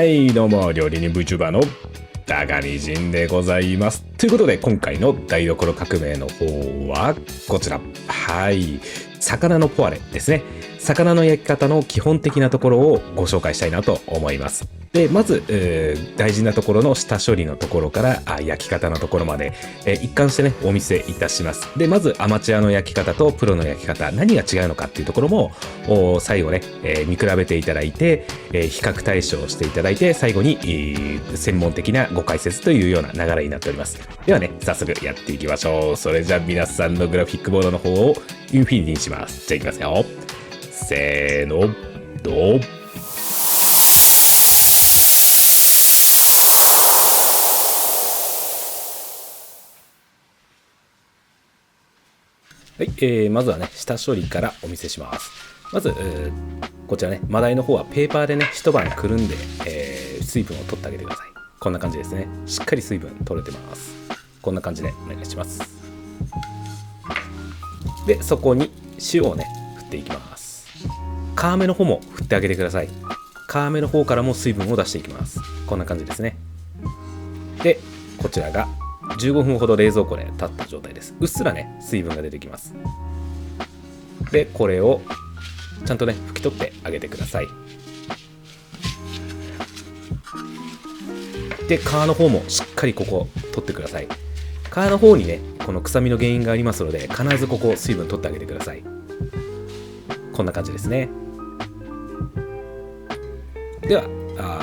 はい、どうも、料理人 VTuber の高木仁でございます。ということで、今回の台所革命の方はこちら。はい、魚のポワレですね。魚の焼き方の基本的なところをご紹介したいなと思います。で、まず、大事なところの下処理のところから焼き方のところまで、一貫してね、お見せいたします。で、まずアマチュアの焼き方とプロの焼き方、何が違うのかっていうところも、最後ね、見比べていただいて、比較対象をしていただいて、最後に、専門的なご解説というような流れになっております。ではね、早速やっていきましょう。それじゃあ皆さんのグラフィックボードの方をインフィニティにします。じゃあいきますよ。せーの、ドン。はい、まずはね、下処理からお見せします。まず、こちらね、マダイの方はペーパーでね、一晩くるんで、水分を取ってあげてください。こんな感じですね。しっかり水分取れてます。こんな感じでお願いします。で、そこに塩をね、振っていきます。皮目の方も振ってあげてください。皮目の方からも水分を出していきます。こんな感じですね。で、こちらが15分ほど冷蔵庫で経った状態です。うっすらね、水分が出てきます。で、これをちゃんとね、拭き取ってあげてください。で、皮の方もしっかりここ取ってください。皮の方にね、この臭みの原因がありますので、必ずここ水分取ってあげてください。こんな感じですね。では、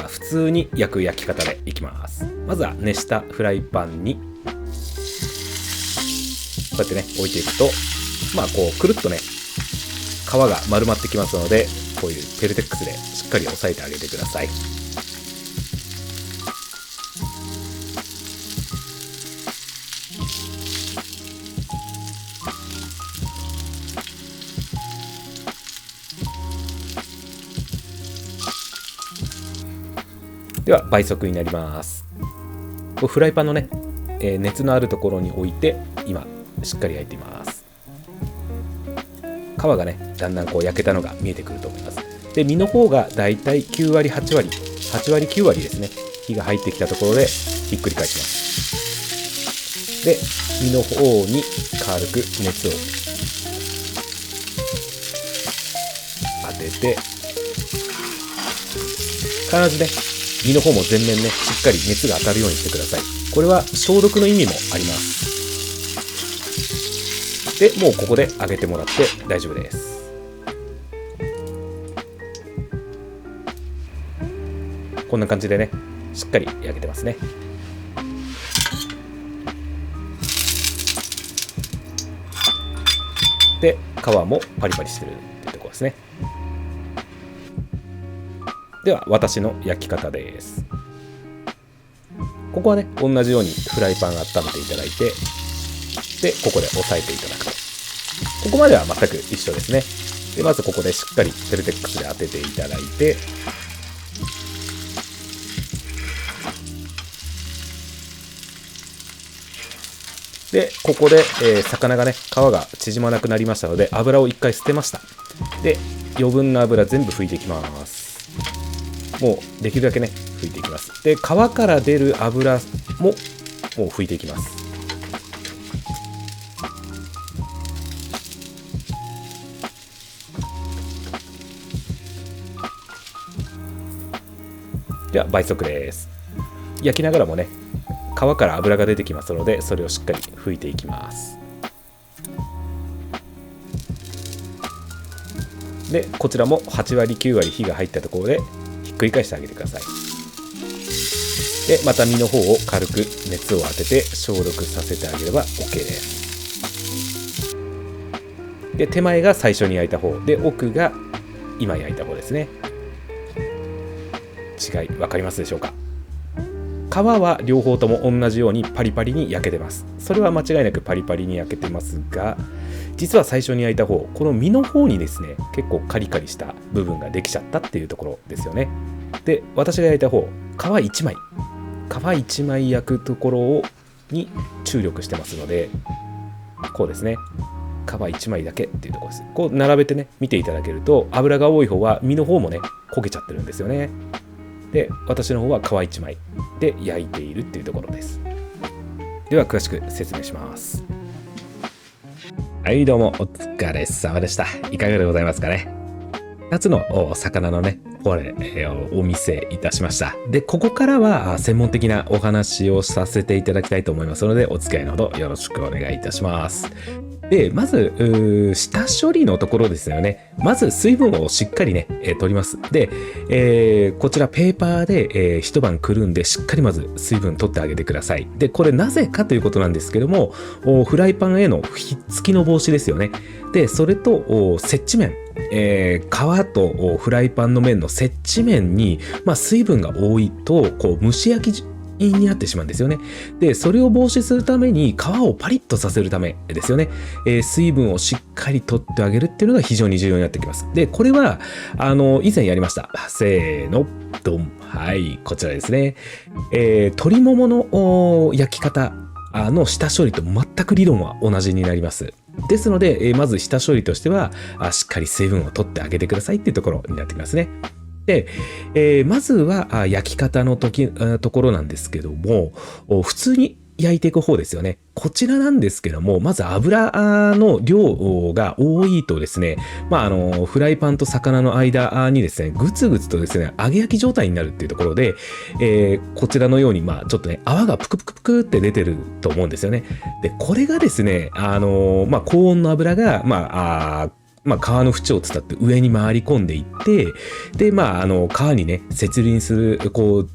普通に焼く焼き方でいきます。まずは熱したフライパンにこうやってね置いていくと、こうくるっとね皮が丸まってきますので、こういうペルテックスでしっかり押さえてあげてください。では倍速になります。フライパンのね、熱のあるところに置いて今しっかり焼いています。皮がねだんだんこう焼けたのが見えてくると思います。で、身の方がだいたい9割8割8割9割ですね、火が入ってきたところでひっくり返します。で、身の方に軽く熱を当てて、必ずね身の方も全面ねしっかり熱が当たるようにしてください。これは消毒の意味もあります。で、もうここで揚げてもらって大丈夫です。こんな感じでねしっかり焼けてますね。で、皮もパリパリしてるっていうところですね。では私の焼き方です。ここはね同じようにフライパン温めていただいて、でここで押さえていただくと、ここまでは全く一緒ですね。で、まずここでしっかりペルテックスで当てていただいて、でここで、魚がね皮が縮まなくなりましたので油を一回捨てました。で、余分な油全部拭いていきます。もうできるだけね拭いていきます。で、皮から出る油ももう拭いていきます。では倍速です。焼きながらもね皮から油が出てきますので、それをしっかり拭いていきます。で、こちらも8割9割火が入ったところでひっくり返してあげてください。で、また身の方を軽く熱を当てて消毒させてあげれば OK です。で、手前が最初に焼いた方で、奥が今焼いた方ですね。違い分かりますでしょうか？皮は両方とも同じようにパリパリに焼けてます。それは間違いなくパリパリに焼けてますが、実は最初に焼いた方、この身の方にですね結構カリカリした部分ができちゃったっていうところですよね。で、私が焼いた方、皮1枚焼くところに注力してますので、こうですね、皮1枚だけっていうところです。こう並べてね見ていただけると、油が多い方は身の方もね焦げちゃってるんですよね。で、私の方は皮1枚で焼いているっていうところです。では詳しく説明します。はい、どうもお疲れ様でした。いかがでございますかね。2つの魚のね、ポワレをお見せいたしました。で、ここからは専門的なお話をさせていただきたいと思いますので、お付き合いのほどよろしくお願いいたします。で、まず、下処理のところですよね。まず水分をしっかりね、取ります。で、こちらペーパーで、一晩くるんでしっかりまず水分取ってあげてください。で、これなぜかということなんですけども、フライパンへのひっつきの防止ですよね。で、それと接地面。皮とフライパンの面の接地面に、水分が多いと蒸し焼きになってしまうんですよね。で、それを防止するために皮をパリッとさせるためですよね。水分をしっかり取ってあげるっていうのが非常に重要になってきます。で、これは以前やりました。せーの、ドン。はい、こちらですね。鶏ももの焼き方の下処理と全く理論は同じになります。ですので、まず下処理としてはしっかり水分を取ってあげてくださいっていうところになってきますね。で、まずは焼き方のところなんですけども、普通に焼いていく方ですよね。こちらなんですけども、まず油の量が多いとですね、フライパンと魚の間にですね、ぐつぐつとですね、揚げ焼き状態になるっていうところで、こちらのように、ちょっとね、泡がプクプクプクって出てると思うんですよね。で、これがですね、高温の油が、皮の縁を伝って上に回り込んでいって、で、皮にね、接輪する、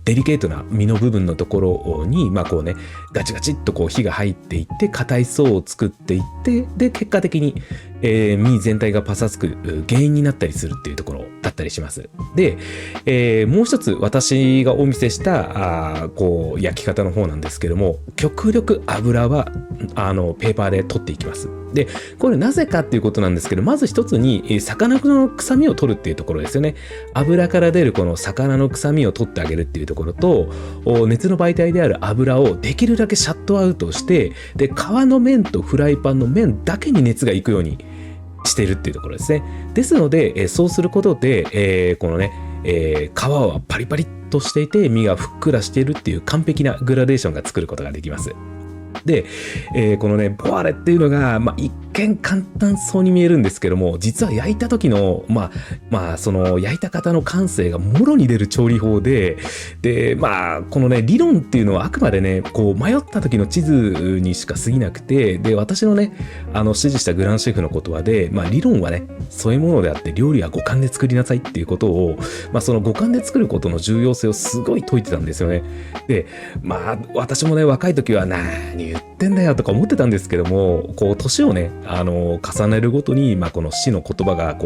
デリケートな身の部分のところに、ガチガチっと火が入っていって、硬い層を作っていって、で、結果的に、身全体がパサつく原因になったりするっていうところだったりします。で、もう一つ私がお見せした焼き方の方なんですけども、極力油はペーパーで取っていきます。で、これなぜかっていうことなんですけど、まず一つに魚の臭みを取るっていうところですよね。油から出るこの魚の臭みを取ってあげるっていうところと、熱の媒体である油をできるだけシャットアウトして、で、皮の面とフライパンの面だけに熱がいくようにしているっていうところですね。ですので、そうすることで、このね、皮はパリパリっとしていて身がふっくらしているっていう完璧なグラデーションが作ることができます。で、このね、ポワレっていうのが、一見簡単そうに見えるんですけども、実は焼いた時の、その焼いた方の感性がもろに出る調理法で、このね、理論っていうのはあくまでね、迷った時の地図にしか過ぎなくて、で、私のね、指示したグランシェフの言葉で、理論はね、そういうものであって、料理は五感で作りなさいっていうことを、その五感で作ることの重要性をすごい説いてたんですよね。で、私もね、若い時は何言ってんだよとか思ってたんですけども、年をね、重ねるごとに、この死の言葉が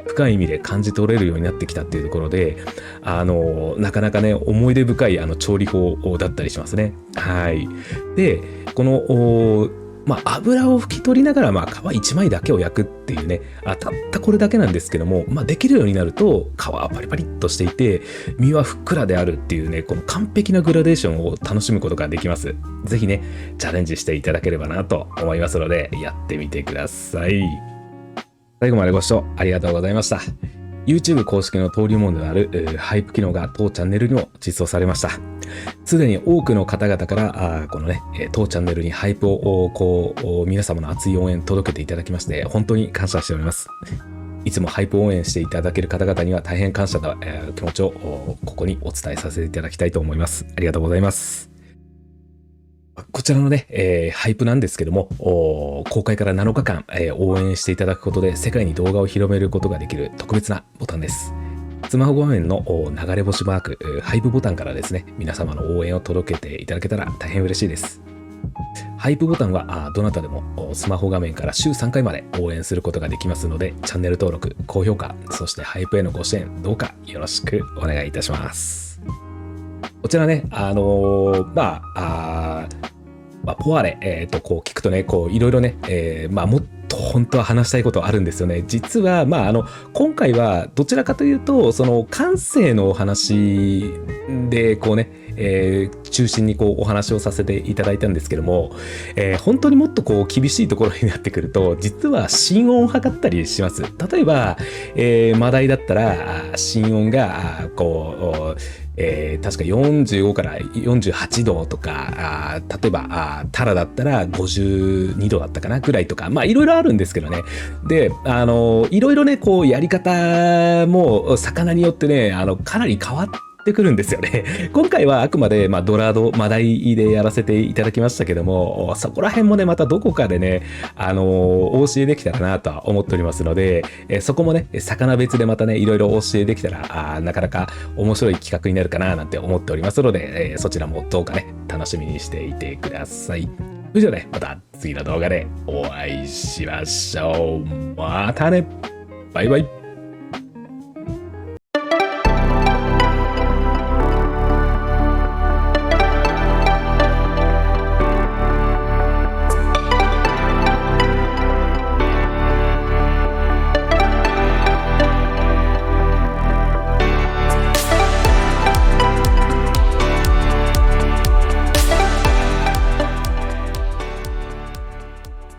深い意味で感じ取れるようになってきたっていうところで、なかなかね、思い出深い調理法だったりしますね。はい。で、この、油を拭き取りながら、皮一枚だけを焼くっていうね、たったこれだけなんですけども、できるようになると、皮はパリパリっとしていて、身はふっくらであるっていうね、この完璧なグラデーションを楽しむことができます。ぜひね、チャレンジしていただければなと思いますので、やってみてください。最後までご視聴ありがとうございました。YouTube 公式の登竜門であるハイプ機能が当チャンネルにも実装されました。すでに多くの方々からこのね、当チャンネルにハイプを皆様の熱い応援届けていただきまして本当に感謝しております。いつもハイプ応援していただける方々には大変感謝の気持ちをここにお伝えさせていただきたいと思います。ありがとうございます。こちらのね、ハイプなんですけども、公開から7日間、応援していただくことで世界に動画を広めることができる特別なボタンです。スマホ画面の流れ星マーク、ハイプボタンからですね、皆様の応援を届けていただけたら大変嬉しいです。ハイプボタンはどなたでもスマホ画面から週3回まで応援することができますので、チャンネル登録、高評価、そしてハイプへのご支援、どうかよろしくお願いいたします。こちらね、ポワレ、聞くとね、いろいろね、と本当は話したいことあるんですよね。実は、今回はどちらかというと、その感性のお話で、こうね、中心にこうお話をさせていただいたんですけども、本当にもっとこう厳しいところになってくると、実は心音を測ったりします。例えば、マダイだったら、心音が、こう、確か45から48度とか、例えばタラだったら52度だったかなぐらいとか、いろいろあるんですけどね。で、いろいろね、こうやり方も魚によってね、かなり変わってくるんですよね。今回はあくまで、ドラド、マダイでやらせていただきましたけども、そこら辺もね、またどこかでね、お教えできたらなとは思っておりますので、そこもね、魚別でまたね、いろいろお教えできたら、なかなか面白い企画になるかななんて思っておりますので、そちらもどうかね、楽しみにしていてください。それじゃあね、また次の動画でお会いしましょう。またね。バイバイ。